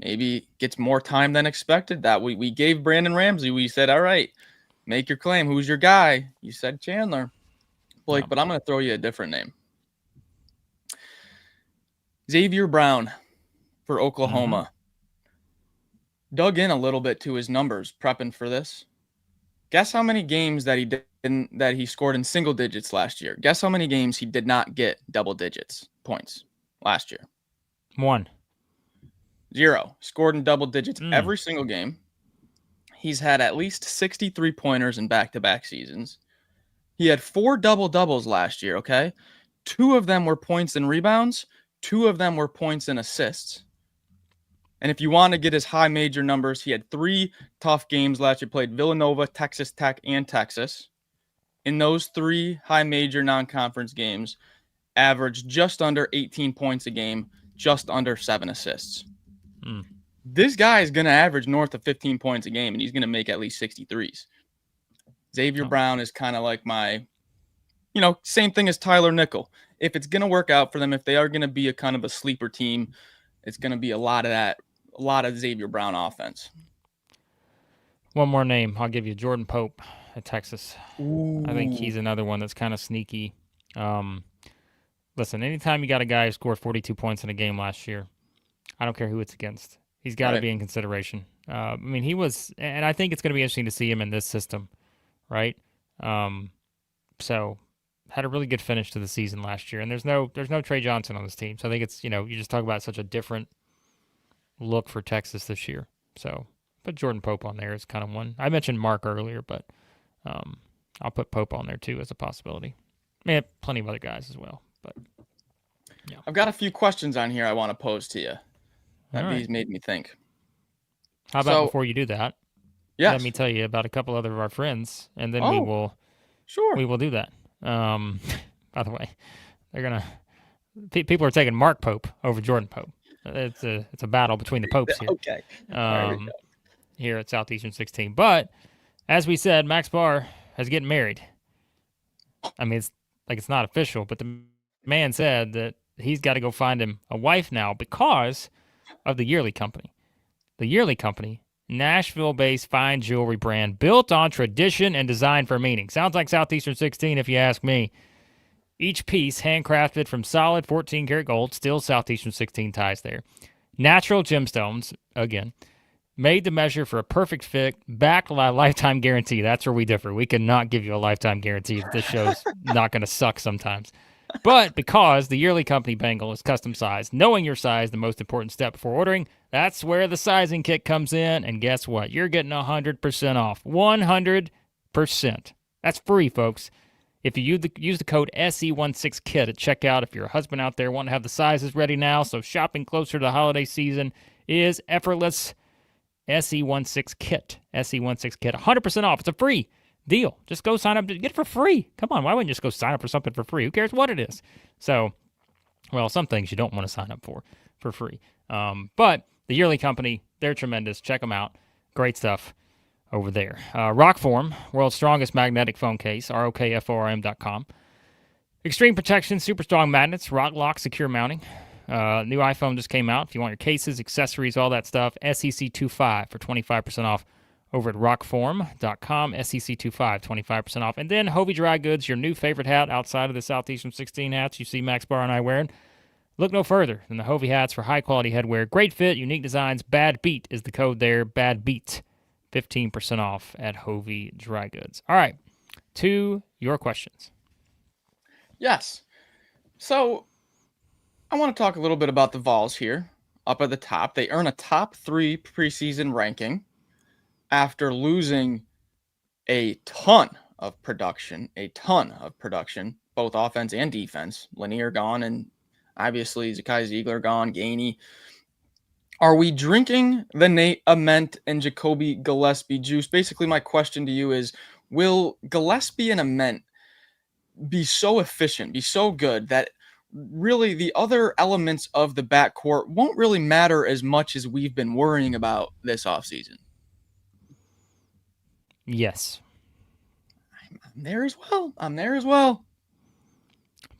Maybe gets more time than expected. That we gave Brandon Ramsey. We said, all right, make your claim. Who's your guy? You said Chandler. Blake, but I'm going to throw you a different name. Xavier Brown for Oklahoma. Mm-hmm. Dug in a little bit to his numbers prepping for this. Guess how many games that he scored in single digits last year? Guess how many games he did not get double digits points last year? 1. 0. Scored in double digits every single game. He's had at least 63 pointers in back-to-back seasons. He had 4 double-doubles last year, okay? 2 of them were points and rebounds. 2 of them were points and assists. And if you want to get his high major numbers, he had 3 tough games last year. Played Villanova, Texas Tech, and Texas. In those 3 high major non-conference games, averaged just under 18 points a game, just under 7 assists. this guy is going to average north of 15 points a game, and he's going to make at least 63s. Xavier Brown is kind of like my, same thing as Tyler Nickel. If it's going to work out for them, if they are going to be a kind of a sleeper team, it's going to be a lot of Xavier Brown offense. One more name. I'll give you Jordan Pope at Texas. Ooh. I think he's another one that's kind of sneaky. Listen, anytime you got a guy who scored 42 points in a game last year, I don't care who it's against. He's got to be in consideration. He was, and I think it's going to be interesting to see him in this system, right? So had a really good finish to the season last year, and there's no Trey Johnson on this team, so I think it's you just talk about such a different look for Texas this year. So put Jordan Pope on there as kind of one. I mentioned Mark earlier, but I'll put Pope on there too as a possibility. Have plenty of other guys as well, but yeah. I've got a few questions on here I want to pose to you. These made me think. How about before you do that? Yes. Let me tell you about a couple other of our friends, and then we will do that. By the way, people are taking Mark Pope over Jordan Pope. It's a battle between the Popes here. Okay. Here at Southeastern 16. But as we said, Max Barr is getting married. It's not official, but the man said that he's got to go find him a wife now because of the Yearly Company. The Yearly Company, Nashville-based fine jewelry brand built on tradition and designed for meaning. Sounds like Southeastern 16 if you ask me. Each piece handcrafted from solid 14-karat gold, still Southeastern 16 ties there. Natural gemstones, again, made to measure for a perfect fit, backed by a lifetime guarantee. That's where we differ. We cannot give you a lifetime guarantee. This show's not going to suck sometimes. But because the Yearly Company bangle is custom sized, knowing your size, the most important step before ordering, that's where the sizing kit comes in. And guess what? You're getting 100% off. 100%. That's free, folks. If you use the code SE16KIT at checkout, if you're a husband out there wanting to have the sizes ready now, so shopping closer to the holiday season is effortless. SE16KIT. SE16KIT. 100% off. It's a free deal. Just go sign up. Get it for free. Come on. Why wouldn't you just go sign up for something for free? Who cares what it is? So, well, some things you don't want to sign up for free. But the Yearly Company, they're tremendous. Check them out. Great stuff over there. ROKFORM, world's strongest magnetic phone case, ROKFORM.com. Extreme protection, super strong magnets, rock lock, secure mounting. New iPhone just came out. If you want your cases, accessories, all that stuff, SEC25 for 25% off over at ROKFORM.com. SEC25, 25% off. And then HOVI Dry Goods, your new favorite hat outside of the Southeastern 16 hats you see Max Barr and I wearing. Look no further than the HOVI hats for high-quality headwear. Great fit, unique designs. Bad Beat is the code there. Bad Beat. 15% off at HOVI Dry Goods. All right, to your questions. Yes. So I want to talk a little bit about the Vols here. Up at the top, they earn a top 3 preseason ranking after losing a ton of production, both offense and defense. Lanier gone, and obviously Zakai Ziegler gone, Gainey. Are we drinking the Nate Ament and Jacoby Gillespie juice? Basically, my question to you is, will Gillespie and Ament be so efficient, be so good that really the other elements of the backcourt won't really matter as much as we've been worrying about this offseason? Yes. I'm there as well.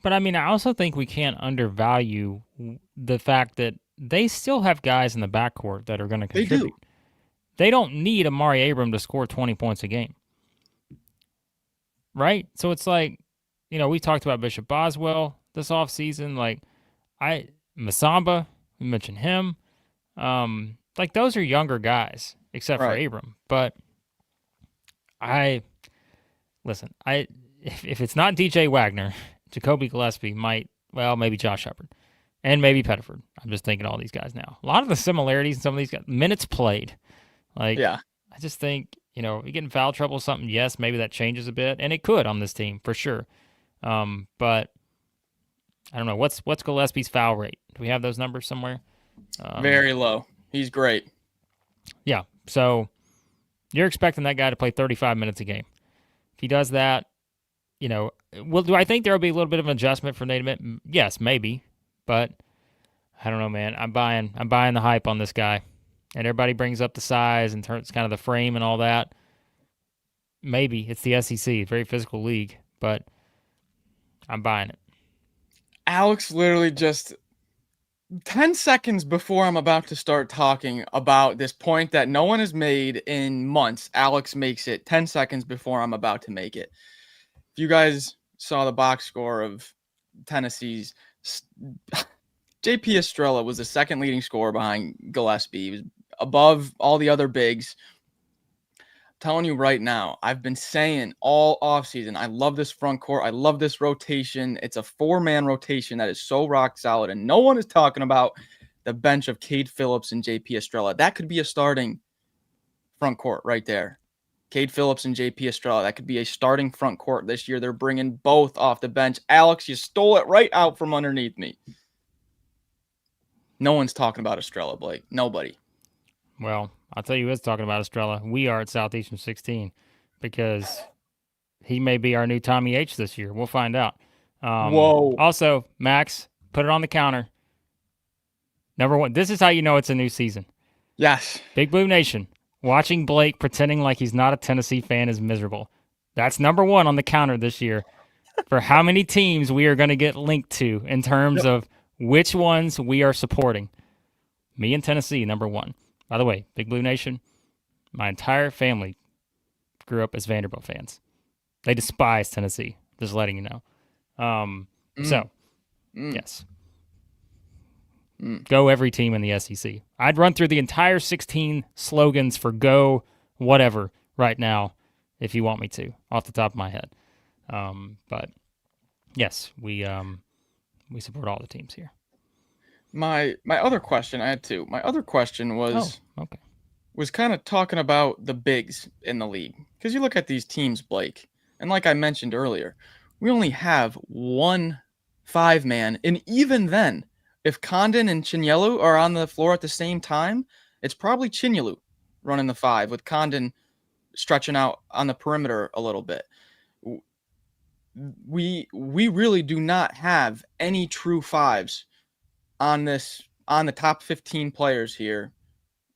But, I also think we can't undervalue the fact that they still have guys in the backcourt that are going to contribute. They do. They don't need Amari Abram to score 20 points a game. Right? So it's like, we talked about Bishop Boswell this offseason. Masamba, we mentioned him. Those are younger guys, except for Abram. But if it's not DJ Wagner, Jacoby Gillespie might, maybe Josh Hubbard. And maybe Pettiford. I'm just thinking all these guys now. A lot of the similarities in some of these guys. Minutes played. I just think, you get in foul trouble or something, yes, maybe that changes a bit. And it could on this team, for sure. But I don't know. What's Gillespie's foul rate? Do we have those numbers somewhere? Very low. He's great. Yeah. So you're expecting that guy to play 35 minutes a game. If he does that, do I think there will be a little bit of an adjustment for Nate Ament? Yes, maybe. But I don't know, man. I'm buying the hype on this guy. and everybody brings up the size and turns kind of the frame and all that. Maybe it's the SEC, very physical league, but I'm buying it. Alex literally just 10 seconds before I'm about to start talking about this point that no one has made in months, Alex makes it 10 seconds before I'm about to make it. If you guys saw the box score of Tennessee's, JP Estrella was the second leading scorer behind Gillespie. He was above all the other bigs. Telling you right now, I've been saying all offseason, I love this front court. I love this rotation. It's a 4-man rotation that is so rock solid, and no one is talking about the bench of Cade Phillips and JP Estrella. That could be a starting front court right there. Cade Phillips and JP Estrella, that could be a starting front court this year. They're bringing both off the bench. Alex, you stole it right out from underneath me. No one's talking about Estrella, Blake. Nobody. Well, I'll tell you who's talking about Estrella. We are at Southeastern 16 because he may be our new Tommy H this year. We'll find out. Whoa. Also, Max, put it on the counter. Number one, this is how you know it's a new season. Yes. Big Blue Nation, watching Blake pretending like he's not a Tennessee fan is miserable. That's number one on the counter this year for how many teams we are going to get linked to in terms of which ones we are supporting. Me and Tennessee, number one. By the way, Big Blue Nation, my entire family grew up as Vanderbilt fans. They despise Tennessee, just letting you know. Yes. Go every team in the SEC. I'd run through the entire 16 slogans for go whatever right now if you want me to, off the top of my head. But, yes, we support all the teams here. My other question, I had two. My other question was kind of talking about the bigs in the league. Because you look at these teams, Blake, and like I mentioned earlier, we only have one 5-man. And even then, if Condon and Chinyelu are on the floor at the same time, it's probably Chinyelu running the 5 with Condon stretching out on the perimeter a little bit. We really do not have any true 5s on the top 15 players here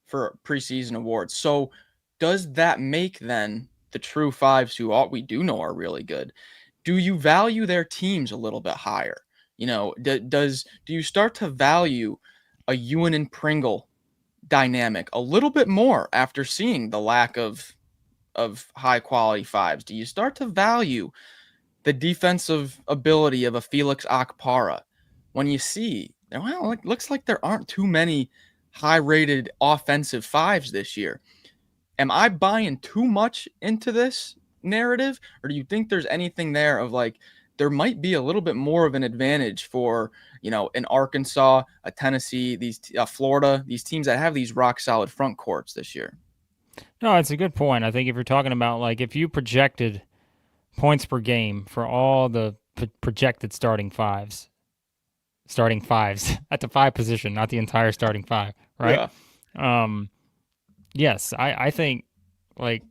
for preseason awards. So does that make then the true 5s who we do know are really good? Do you value their teams a little bit higher? You know, do you start to value a Ewan and Pringle dynamic a little bit more after seeing the lack of high quality 5s? Do you start to value the defensive ability of a Felix Akpara when you see, well, it looks like there aren't too many high-rated offensive 5s this year? Am I buying too much into this narrative, or do you think there's anything there of like there might be a little bit more of an advantage for, an Arkansas, a Tennessee, these Florida, these teams that have these rock-solid front courts this year? No, it's a good point. I think if you're talking about, like, if you projected points per game for all the projected starting fives at the 5 position, not the entire starting 5, right? Yeah. Yes, I think, like,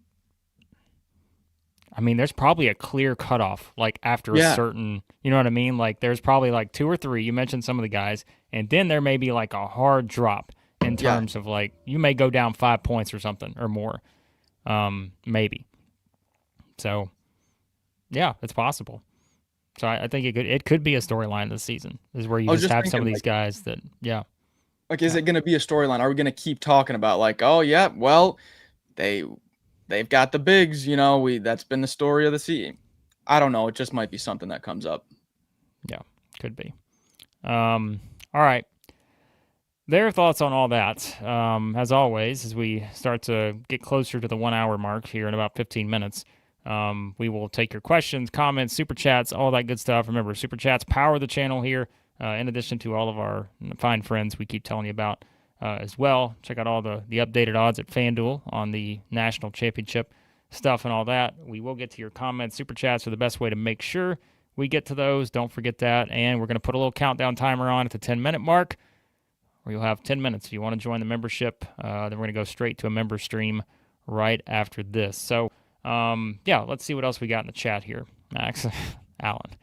there's probably a clear cutoff, like, after a certain, you know what I mean? Like, there's probably, like, 2 or 3, you mentioned some of the guys, and then there may be, like, a hard drop in terms of, like, you may go down 5 points or something, or more, maybe. So, yeah, it's possible. So I think it could be a storyline this season, is where you just have some of these guys that, Like, is it going to be a storyline? Are we going to keep talking about, like, oh, yeah, well, they've got the bigs, that's been the story of the season. I don't know. It just might be something that comes up. Yeah, could be. All right. Their thoughts on all that, as always, as we start to get closer to the 1 hour mark here in about 15 minutes. We will take your questions, comments, super chats, all that good stuff. Remember, super chats power the channel here, in addition to all of our fine friends we keep telling you about as well. Check out all the updated odds at FanDuel on the national championship stuff and all that. We will get to your comments. Super chats are the best way to make sure we get to those. Don't forget that. And we're going to put a little countdown timer on at the 10-minute mark, where you'll have 10 minutes if you want to join the membership. Then we're going to go straight to a member stream right after this. So, let's see what else we got in the chat here, Max. Alan.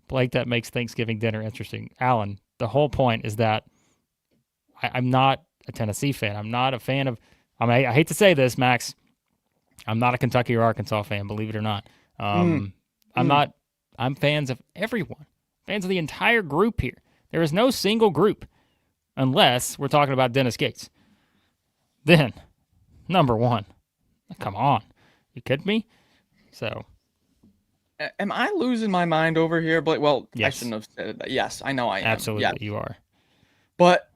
Blake, that makes Thanksgiving dinner interesting. Alan, the whole point is that I'm not a Tennessee fan. I'm not a fan of. I hate to say this, Max. I'm not a Kentucky or Arkansas fan, believe it or not. Mm, I'm mm. not. I'm fans of everyone. Fans of the entire group here. There is no single group, unless we're talking about Dennis Gates. Then, number one. Come on, you kidding me? So, Am I losing my mind over here? But well, I yes, shouldn't have said that. Yes, I know I am. Yeah, absolutely, you are. but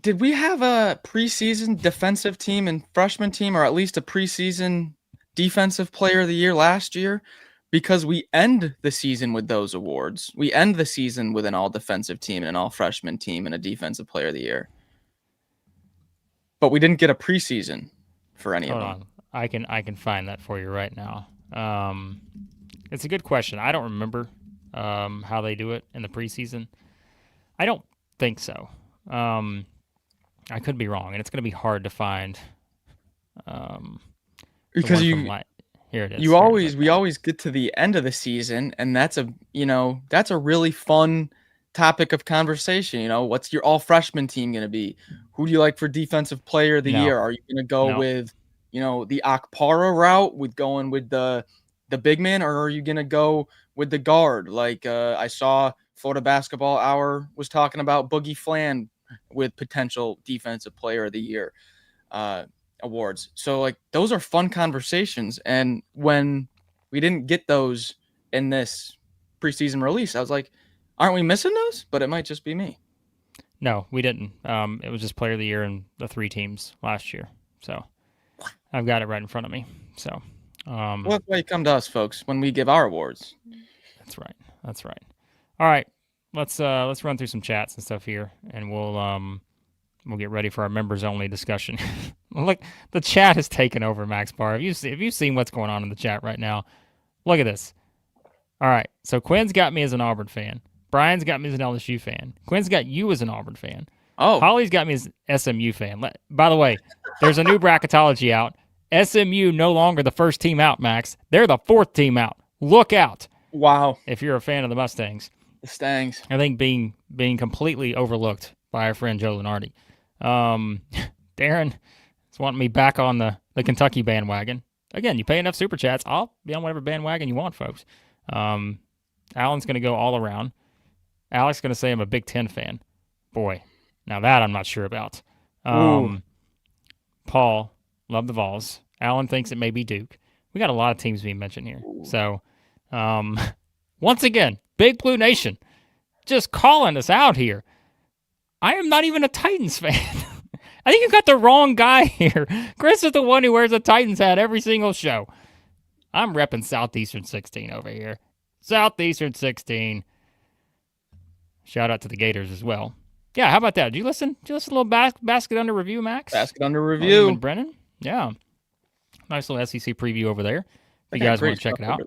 did we have a preseason defensive team and freshman team, or at least a preseason defensive player of the year last year? Because we end the season with those awards. We end the season with an all defensive team and an all freshman team and a defensive player of the year. But we didn't get a preseason for any of Hold them. on, I can find that for you right now. It's a good question. I don't remember how they do it in the preseason. I don't think so. I could be wrong, and it's going to be hard to find. Um, the Because one from here it is. you Here it is. always we always get to the end of the season, and that's a really fun topic of conversation. What's your all freshman team going to be? Who do you like for defensive player of the No, year? Are you going to go no. with the Akpara route with going with the big man, or are you going to go with the guard? Like I saw Florida Basketball Hour was talking about Boogie Flan with potential defensive player of the year awards. So like those are fun conversations, and when we didn't get those in this preseason release, I was like, aren't we missing those? But it might just be me. No, we didn't. It was just player of the year in the 3 teams last year. So I've got it right in front of me. So Well, that's why you come to us, folks, when we give our awards. that's right. That's right. All right, let's run through some chats and stuff here, and we'll get ready for our members only discussion. Look, the chat has taken over, Max Barr. Have you seen what's going on in the chat right now? Look at this. All right, so Quinn's got me as an Auburn fan. Brian's got me as an LSU fan. Quinn's got you as an Auburn fan. Oh, Holly's got me as an SMU fan. By the way, there's a new bracketology out. SMU no longer the first team out, Max. They're the 4th team out. Look out wow. if you're a fan of the Mustangs. The Stangs. I think being completely overlooked by our friend Joe Lenardi. Darren is wanting me back on the Kentucky bandwagon. Again, you pay enough super chats, I'll be on whatever bandwagon you want, folks. Alan's going to go all around. Alex going to say I'm a Big Ten fan. Boy, now that I'm not sure about. Paul, love the Vols. Alan thinks it may be Duke. We got a lot of teams being mentioned here. So, once again, Big Blue Nation just calling us out here. I am not even a Titans fan. I think you got the wrong guy here. Chris is the one who wears a Titans hat every single show. I'm repping Southeastern 16 over here. Southeastern 16. Shout out to the Gators as well. Yeah, how about that? Did you listen? Did you listen to a little basket under review, Max? Basket under review. And Brennan? Yeah. Nice little SEC preview over there. If you guys want to check it out.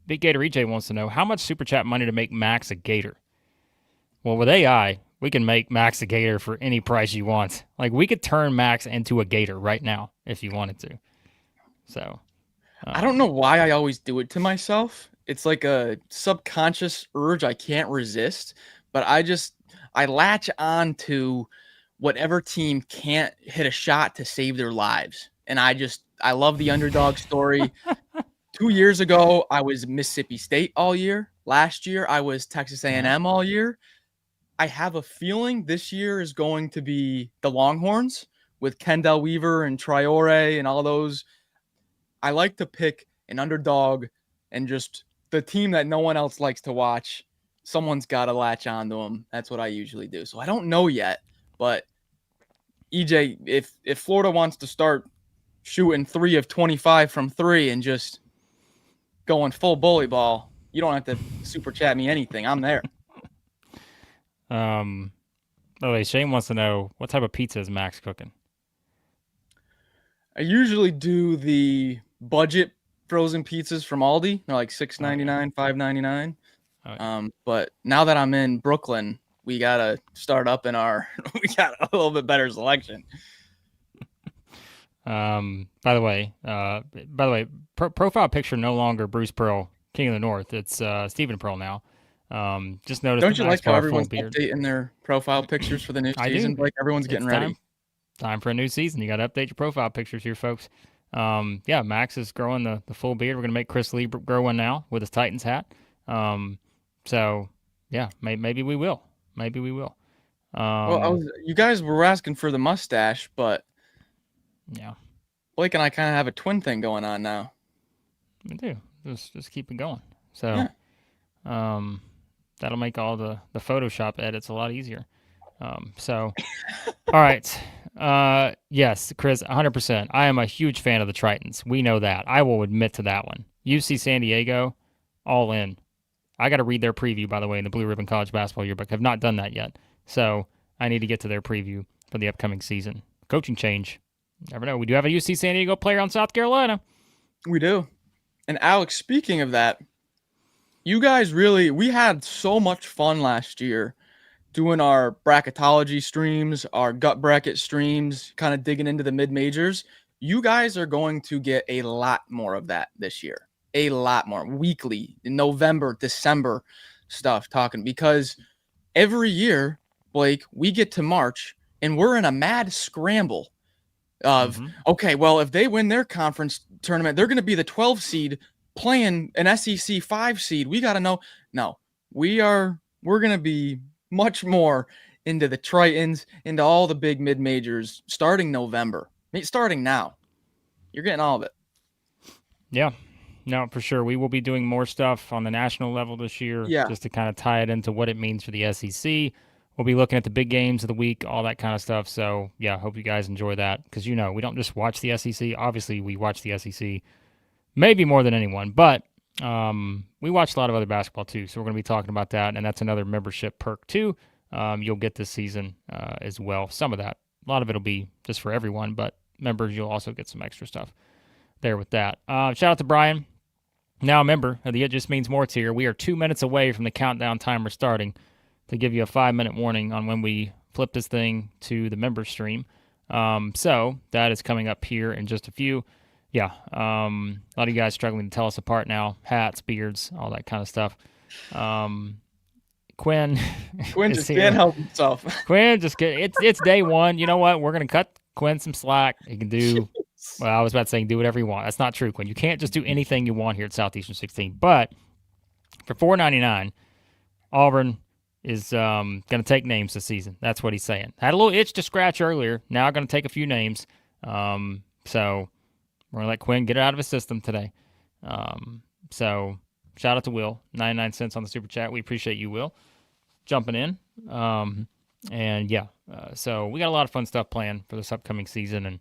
Big Gator EJ wants to know, how much Super Chat money to make Max a Gator? Well, with AI, we can make Max a Gator for any price you want. Like, we could turn Max into a Gator right now if you wanted to. So. I don't know why I always do it to myself. It's like a subconscious urge I can't resist, but I latch on to whatever team can't hit a shot to save their lives. And I love the underdog story. 2 years ago, I was Mississippi State all year. Last year, I was Texas A&M all year. I have a feeling this year is going to be the Longhorns with Kendall Weaver and Traore and all those. I like to pick an underdog and just the team that no one else likes to watch. Someone's got to latch on to them. That's what I usually do. So I don't know yet, but EJ, if Florida wants to start shooting 3 of 25 from 3 and just going full bully ball, you don't have to super chat me anything. I'm there. By the way, Shane wants to know, what type of pizza is Max cooking? I usually do the budget frozen pizzas from Aldi. They're like $6.99, $5.99. But now that I'm in Brooklyn, we gotta start up in we got a little bit better selection. By the way, profile picture no longer Bruce Pearl, King of the North. It's Stephen Pearl now. Just noticed Don't that you Max like how Barr full everyone's beard. updating their profile pictures for the new I season? do. Like everyone's getting It's ready. time for a new season. You got to update your profile pictures here, folks. Yeah, Max is growing the full beard. We're gonna make Chris Lee grow one now with his Titans hat. So yeah, maybe we will. Maybe we will. Well, you guys were asking for the mustache, but Yeah, Blake and I kind of have a twin thing going on now. we do. Just keep it going. So, Yeah. that'll make all the Photoshop edits a lot easier. So, all right. Yes, Chris, 100%. I am a huge fan of the Tritons. We know that. I will admit to that one. UC San Diego, all in. I got to read their preview, by the way, in the Blue Ribbon College Basketball Yearbook. I've not done that yet. So I need to get to their preview for the upcoming season. Coaching change. Never know. We do have a UC San Diego player on South Carolina. We do. And Alex, speaking of that, you guys we had so much fun last year doing our bracketology streams, our gut bracket streams, kind of digging into the mid-majors. You guys are going to get a lot more of that this year. A lot more. Weekly, in November, December stuff talking. Because every year, Blake, we get to March and we're in a mad scramble of, okay, well, if they win their conference tournament, they're going to be the 12 seed playing an SEC 5 seed. We got to know. No, we're going to be much more into the Tritons, into all the big mid majors starting November. Starting now. You're getting all of it. Yeah. No, for sure. We will be doing more stuff on the national level this year, just to kind of tie it into what it means for the SEC. We'll be looking at the big games of the week, all that kind of stuff. So, yeah, hope you guys enjoy that because, we don't just watch the SEC. Obviously, we watch the SEC maybe more than anyone, but we watch a lot of other basketball too. So we're going to be talking about that, and that's another membership perk too. You'll get this season as well. Some of that. A lot of it will be just for everyone, but members, you'll also get some extra stuff there with that. Shout out to Brian. Now a member of the It Just Means More tier. We are 2 minutes away from the countdown timer starting to give you a 5-minute warning on when we flip this thing to the member stream. So that is coming up here in just a few. Yeah, a lot of you guys struggling to tell us apart now. Hats, beards, all that kind of stuff. Quinn just can't help himself. Quinn just it's day one. You know what? We're gonna cut Quinn some slack. He can do. Well, I was about to say do whatever you want. That's not true, Quinn. You can't just do anything you want here at Southeastern 16. But for $4.99, Auburn is going to take names this season. That's what he's saying. Had a little itch to scratch earlier. Now going to take a few names. So we're going to let Quinn get it out of his system today. So shout out to Will. 99 cents on the Super Chat. We appreciate you, Will, jumping in. And yeah, so we got a lot of fun stuff planned for this upcoming season. And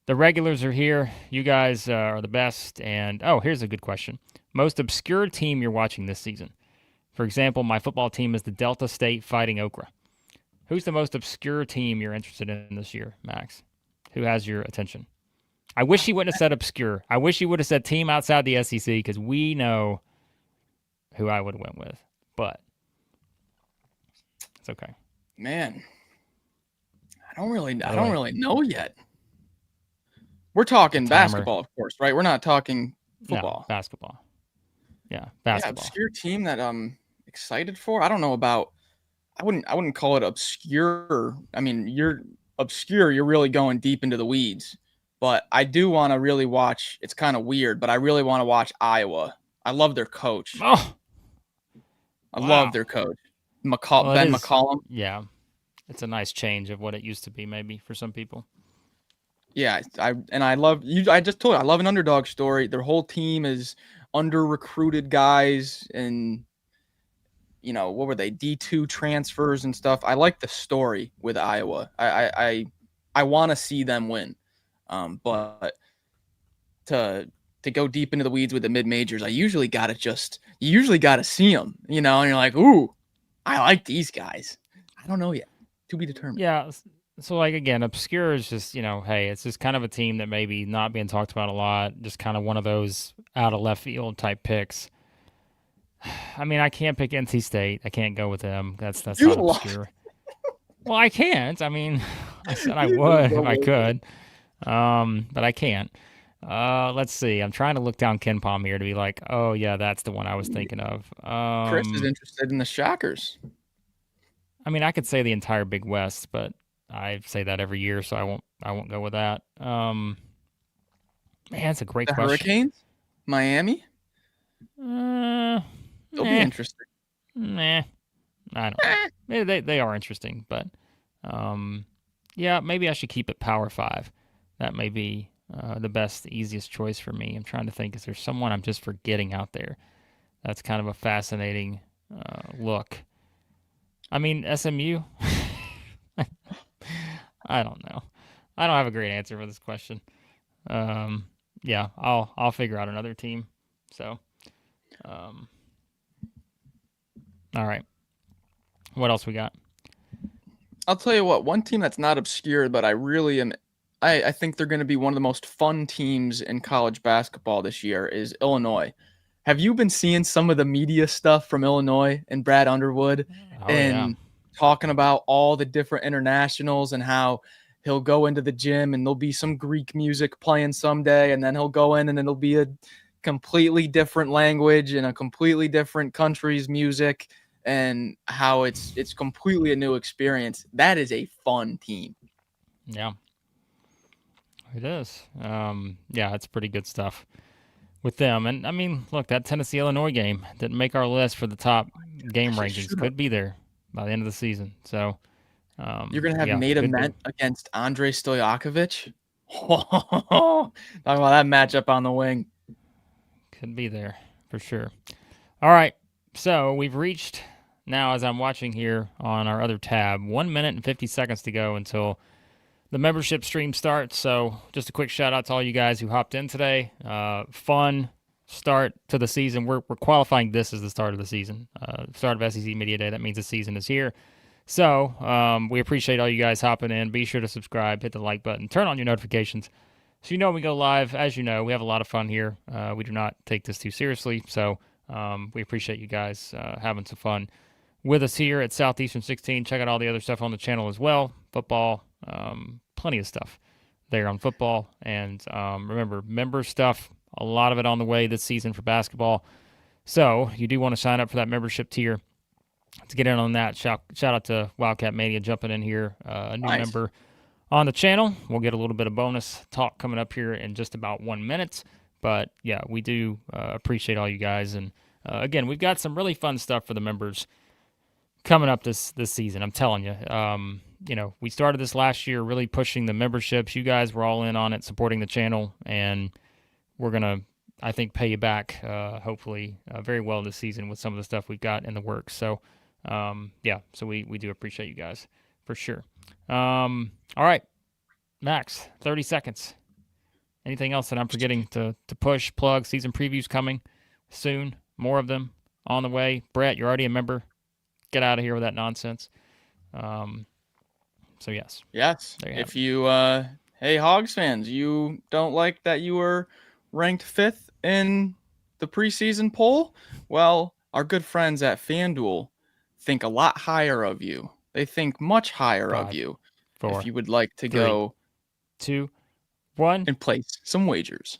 the regulars are here. You guys are the best. And, here's a good question. Most obscure team you're watching this season? For example, my football team is the Delta State Fighting Okra. Who's the most obscure team you're interested in this year, Max? Who has your attention? I wish he wouldn't have said obscure. I wish he would have said team outside the SEC because we know who I would have went with. But it's okay. Man, I don't really know yet. We're talking basketball, of course, right? We're not talking football. No, basketball. Yeah, basketball. Yeah, obscure team that I'm excited for. I don't know about. I wouldn't call it obscure. I mean, you're obscure. You're really going deep into the weeds. But I do want to really watch. It's kind of weird, but I really want to watch Iowa. I love their coach. Oh, I love their coach, Ben McCollum. Yeah, it's a nice change of what it used to be, maybe for some people. Yeah, I love you. I just told you I love an underdog story. Their whole team is under-recruited guys, and what were they? D2 transfers and stuff. I like the story with Iowa. I want to see them win, but to go deep into the weeds with the mid majors, you usually got to see them, and you're like, ooh, I like these guys. I don't know yet. To be determined. Yeah. So, again, obscure is just, hey, it's just kind of a team that maybe not being talked about a lot, just kind of one of those out of left field type picks. I mean, I can't pick NC State. I can't go with them. That's not obscure. Well, I can't. I mean, I said I would if I could, but I can't. Let's see. I'm trying to look down KenPom here to be like, oh yeah, that's the one I was thinking of. Chris is interested in the Shockers. I mean, I could say the entire Big West, but I say that every year, so I won't go with that. Man, that's a great The question. Hurricanes? Miami? Uh, They'll be nah, interesting. nah. I don't know. Eh, They are interesting, but yeah, maybe I should keep it Power Five. That may be the best, easiest choice for me. I'm trying to think. Is there someone I'm just forgetting out there? That's kind of a fascinating look. I mean, SMU. I don't know. I don't have a great answer for this question. Yeah, I'll figure out another team. So, um, all right. What else we got? I'll tell you what, one team that's not obscure, but I really am. I think they're going to be one of the most fun teams in college basketball this year is Illinois. Have you been seeing some of the media stuff from Illinois and Brad Underwood Oh yeah, and talking about all the different internationals and how he'll go into the gym and there'll be some Greek music playing someday, and then he'll go in and it'll be a completely different language and a completely different country's music, and how it's completely a new experience. That is a fun team. yeah, it is. Yeah, it's pretty good stuff with them. And I mean, look, that Tennessee Illinois game didn't make our list for the top game Gosh, it rankings. should have. Could be there by the end of the season. So, You're gonna have yeah, Nate good move. Ament against Andre Stojakovic. Talking about that matchup on the wing. Could be there for sure. All right. So we've reached now, as I'm watching here on our other tab, 1 minute and 50 seconds to go until the membership stream starts. So just a quick shout out to all you guys who hopped in today. Fun start to the season. We're qualifying this as the start of the season. Start of SEC Media Day. That means the season is here. So we appreciate all you guys hopping in. Be sure to subscribe, hit the like button, turn on your notifications so you know when we go live. As you know, we have a lot of fun here. We do not take this too seriously. So we appreciate you guys having some fun with us here at Southeastern 16. Check out all the other stuff on the channel as well. Football, plenty of stuff there on football. And remember, member stuff, a lot of it on the way this season for basketball. So you do want to sign up for that membership tier to get in on that. Shout out to Wildcat Mania jumping in here, a new Nice. member on the channel. We'll get a little bit of bonus talk coming up here in just about 1 minute. But yeah, we do appreciate all you guys. And again, we've got some really fun stuff for the members coming up this season. I'm telling you. We started this last year really pushing the memberships. You guys were all in on it, supporting the channel, and we're gonna, I think, pay you back hopefully very well this season with some of the stuff we've got in the works. So yeah, so we do appreciate you guys for sure. All right, Max, 30 seconds. Anything else that I'm forgetting to push, plug? Season previews coming soon. More of them on the way. Brett, you're already a member. Get out of here with that nonsense. So yes, Yes. there you have If it. you, hey Hogs fans, you don't like that you were ranked 5th in the preseason poll, well, our good friends at FanDuel think a lot higher of you. They think much higher of 5, you. If 4, you would like to 3, go 2, 1. and place some wagers.